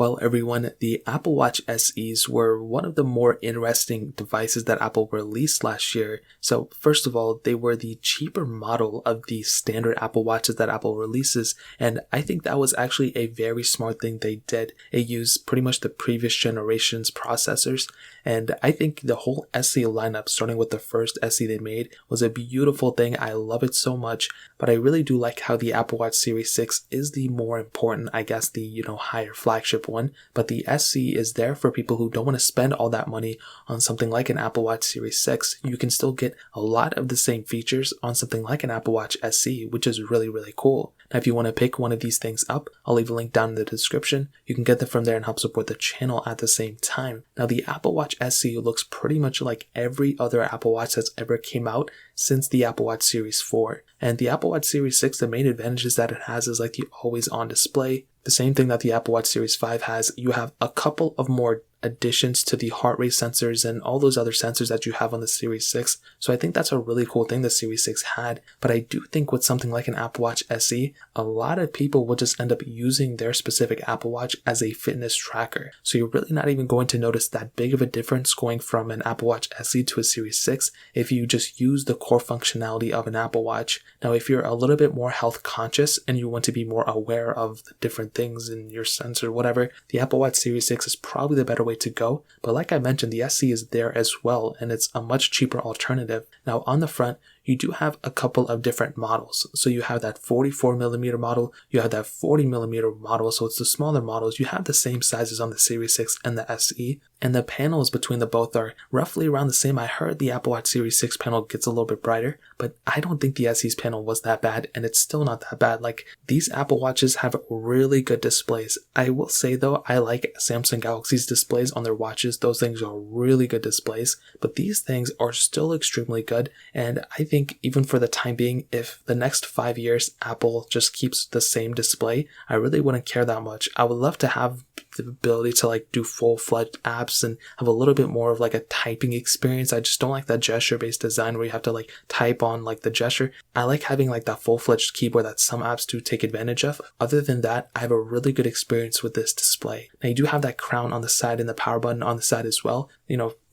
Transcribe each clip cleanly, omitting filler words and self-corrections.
Well, everyone, the Apple Watch SEs were one of the more interesting devices that Apple released last year. So first of all, they were the cheaper model of the standard Apple Watches that Apple releases, and I think that was actually a very smart thing they did. It used pretty much the previous generation's processors, and I think the whole SE lineup, starting with the first SE they made, was a beautiful thing. I love it so much, but I really do like how the Apple Watch Series 6 is the more important, I guess, the higher flagship one, but the SE is there for people who don't want to spend all that money on something like an Apple Watch Series 6. You can still get a lot of the same features on something like an Apple Watch SE, which is really, really cool. Now, if you want to pick one of these things up, I'll leave a link down in the description. You can get them from there and help support the channel at the same time. Now, the Apple Watch SE looks pretty much like every other Apple Watch that's ever came out since the Apple Watch Series 4. And the Apple Watch Series 6, the main advantages that it has is like the always on display. The same thing that the Apple Watch Series 5 has. You have a couple of more additions to the heart rate sensors and all those other sensors that you have on the Series 6. So I think that's a really cool thing the Series 6 had. But I do think with something like an Apple Watch SE, a lot of people will just end up using their specific Apple Watch as a fitness tracker. So you're really not even going to notice that big of a difference going from an Apple Watch SE to a Series 6 if you just use the core functionality of an Apple Watch. Now, if you're a little bit more health conscious and you want to be more aware of the different things in your sensor, whatever, the Apple Watch Series 6 is probably the better way to go. But like I mentioned, the SE is there as well, and it's a much cheaper alternative. Now, on the front, you do have a couple of different models. So you have that 44mm model, you have that 40mm model, so it's the smaller models. You have the same sizes on the Series 6 and the SE, and the panels between the both are roughly around the same. I heard the Apple Watch Series 6 panel gets a little bit brighter, but I don't think the SE's panel was that bad, and it's still not that bad. Like, these Apple Watches have really good displays. I will say though, I like Samsung Galaxy's displays on their watches. Those things are really good displays, but these things are still extremely good, and I think even for the time being, if the next 5 years Apple just keeps the same display, I really wouldn't care that much. I would love to have the ability to like do full-fledged apps and have a little bit more of like a typing experience. I just don't like that gesture-based design where you have to like type on like the gesture. I like having like that full-fledged keyboard that some apps do take advantage of. Other than that, I have a really good experience with this display. Now, you do have that crown on the side and the power button on the side as well.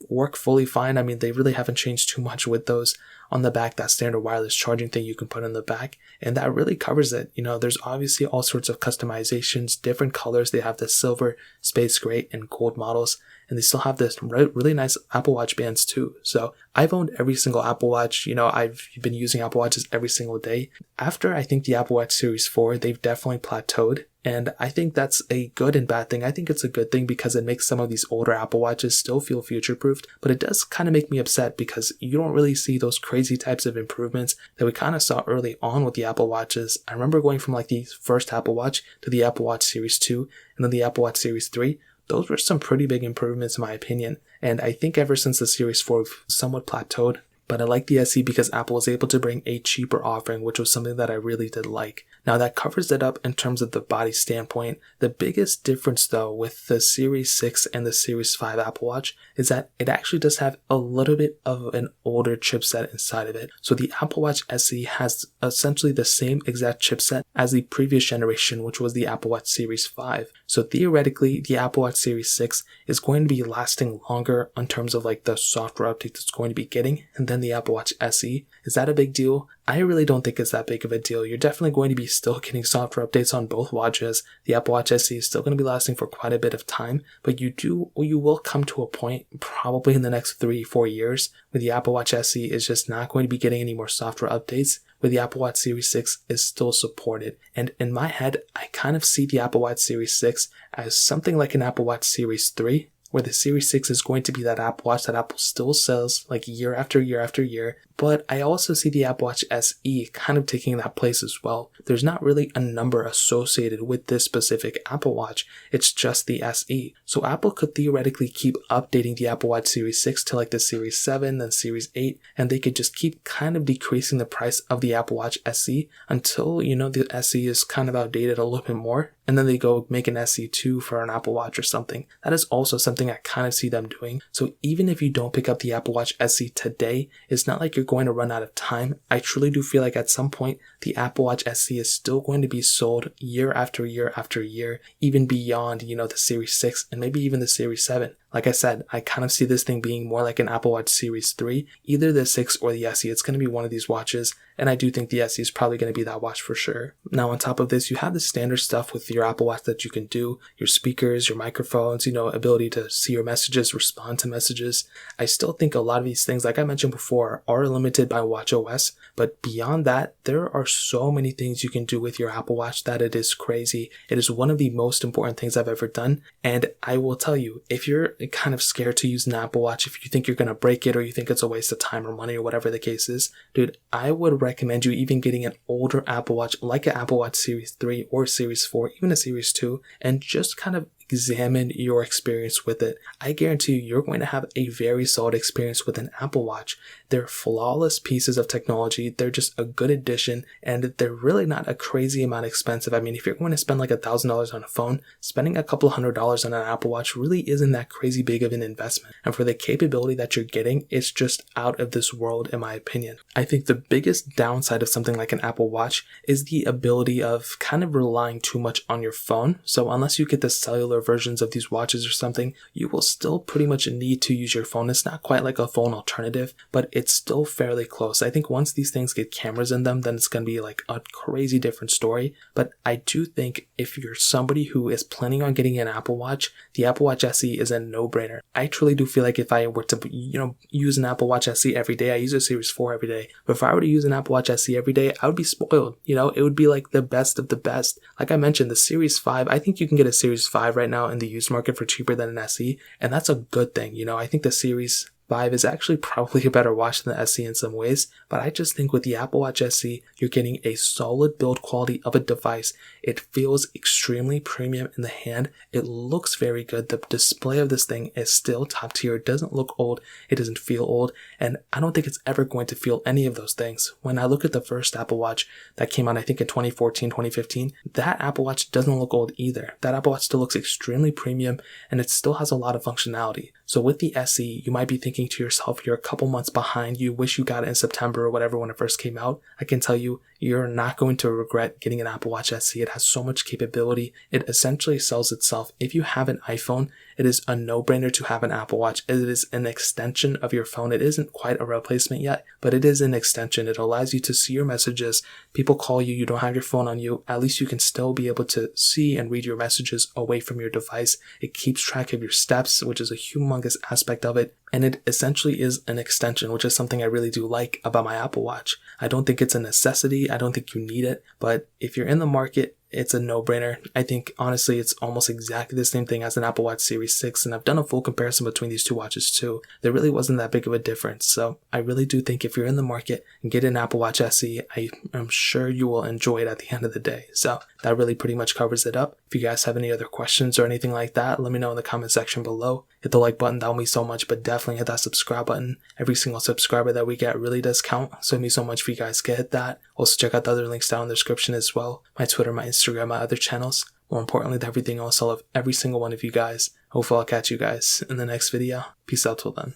Work fully fine. I mean, they really haven't changed too much with those. On the back, that standard wireless charging thing you can put in the back, and that really covers it. There's obviously all sorts of customizations, different colors. They have the silver, space gray, and gold models, and they still have this really nice Apple Watch bands too. So I've owned every single Apple Watch. I've been using Apple Watches every single day. After I think the Apple Watch Series 4, they've definitely plateaued. And I think that's a good and bad thing. I think it's a good thing because it makes some of these older Apple Watches still feel future-proofed, but it does kind of make me upset because you don't really see those crazy types of improvements that we kind of saw early on with the Apple Watches. I remember going from like the first Apple Watch to the Apple Watch Series 2 and then the Apple Watch Series 3. Those were some pretty big improvements in my opinion. And I think ever since the Series 4, we've somewhat plateaued. But I like the SE because Apple was able to bring a cheaper offering, which was something that I really did like. Now, that covers it up in terms of the body standpoint. The biggest difference though with the Series 6 and the Series 5 Apple Watch is that it actually does have a little bit of an older chipset inside of it. So the Apple Watch SE has essentially the same exact chipset as the previous generation, which was the Apple Watch Series 5. So theoretically, the Apple Watch Series 6 is going to be lasting longer in terms of like the software updates it's going to be getting, and then the Apple Watch SE. Is that a big deal? I really don't think it's that big of a deal. You're definitely going to be still getting software updates on both watches. The Apple Watch SE is still going to be lasting for quite a bit of time, but you will come to a point probably in the next 3-4 years where the Apple Watch SE is just not going to be getting any more software updates, where the Apple Watch Series 6 is still supported. And in my head, I kind of see the Apple Watch Series 6 as something like an Apple Watch Series 3, where the Series 6 is going to be that Apple Watch that Apple still sells like year after year after year. But I also see the Apple Watch SE kind of taking that place as well. There's not really a number associated with this specific Apple Watch. It's just the SE. So Apple could theoretically keep updating the Apple Watch Series 6 to like the Series 7, then Series 8, and they could just keep kind of decreasing the price of the Apple Watch SE until, the SE is kind of outdated a little bit more. And then they go make an SE2 for an Apple Watch or something. That is also something something I kind of see them doing. So even if you don't pick up the Apple Watch SE today, it's not like you're going to run out of time. I truly do feel like at some point, the Apple Watch SE is still going to be sold year after year after year, even beyond, the Series 6 and maybe even the Series 7. Like I said, I kind of see this thing being more like an Apple Watch Series 3, either the 6 or the SE. It's going to be one of these watches, and I do think the SE is probably going to be that watch for sure. Now, on top of this, you have the standard stuff with your Apple Watch that you can do, your speakers, your microphones, ability to see your messages, respond to messages. I still think a lot of these things, like I mentioned before, are limited by watchOS, but beyond that, there are so many things you can do with your Apple Watch that it is crazy. It is one of the most important things I've ever done, and I will tell you, if you're kind of scared to use an Apple Watch, if you think you're going to break it or you think it's a waste of time or money or whatever the case is, dude, I would recommend you even getting an older Apple Watch like an Apple Watch Series 3 or Series 4, even a Series 2, and just kind of examine your experience with it. I guarantee you're going to have a very solid experience with an Apple Watch. They're flawless pieces of technology. They're just a good addition, and they're really not a crazy amount expensive. I mean, if you're going to spend like $1,000 on a phone, spending a couple $100s on an Apple Watch really isn't that crazy big of an investment. And for the capability that you're getting, it's just out of this world, in my opinion. I think the biggest downside of something like an Apple Watch is the ability of kind of relying too much on your phone. So unless you get the cellular versions of these watches or something, you will still pretty much need to use your phone. It's not quite like a phone alternative, but it's still fairly close. I think once these things get cameras in them, then it's going to be like a crazy different story. But I do think if you're somebody who is planning on getting an Apple Watch, the Apple Watch SE is a no-brainer. I truly do feel like if I were to, use an Apple Watch SE every day, I use a Series 4 every day. But if I were to use an Apple Watch SE every day, I would be spoiled. It would be like the best of the best. Like I mentioned, the Series 5, I think you can get a Series 5 right now in the used market for cheaper than an SE, and that's a good thing. I think the Series 5 is actually probably a better watch than the SE in some ways, but I just think with the Apple Watch SE, you're getting a solid build quality of a device. It feels extremely premium in the hand. It looks very good. The display of this thing is still top tier. It doesn't look old. It doesn't feel old, and I don't think it's ever going to feel any of those things. When I look at the first Apple Watch that came out, I think in 2014, 2015, that Apple Watch doesn't look old either. That Apple Watch still looks extremely premium, and it still has a lot of functionality. So with the SE, you might be thinking to yourself, you're a couple months behind, you wish you got it in September or whatever when it first came out. I can tell you, you're not going to regret getting an Apple Watch SE. It has so much capability. It essentially sells itself. If you have an iPhone, it is a no-brainer to have an Apple Watch. It is an extension of your phone. It isn't quite a replacement yet, but it is an extension. It allows you to see your messages. People call you, you don't have your phone on you. At least you can still be able to see and read your messages away from your device. It keeps track of your steps, which is a humongous aspect of it. And it essentially is an extension, which is something I really do like about my Apple Watch. I don't think it's a necessity. I don't think you need it. But if you're in the market, it's a no-brainer. I think, honestly, it's almost exactly the same thing as an Apple Watch Series 6, and I've done a full comparison between these two watches too. There really wasn't that big of a difference, so I really do think if you're in the market and get an Apple Watch SE, I am sure you will enjoy it at the end of the day. So that really pretty much covers it up. If you guys have any other questions or anything like that, let me know in the comment section below. Hit the like button, that will mean so much, but definitely hit that subscribe button. Every single subscriber that we get really does count, so it means so much if you guys can hit that. Also check out the other links down in the description as well. My Twitter, my Instagram, my other channels. More importantly than everything else, I love every single one of you guys. Hopefully I'll catch you guys in the next video. Peace out till then.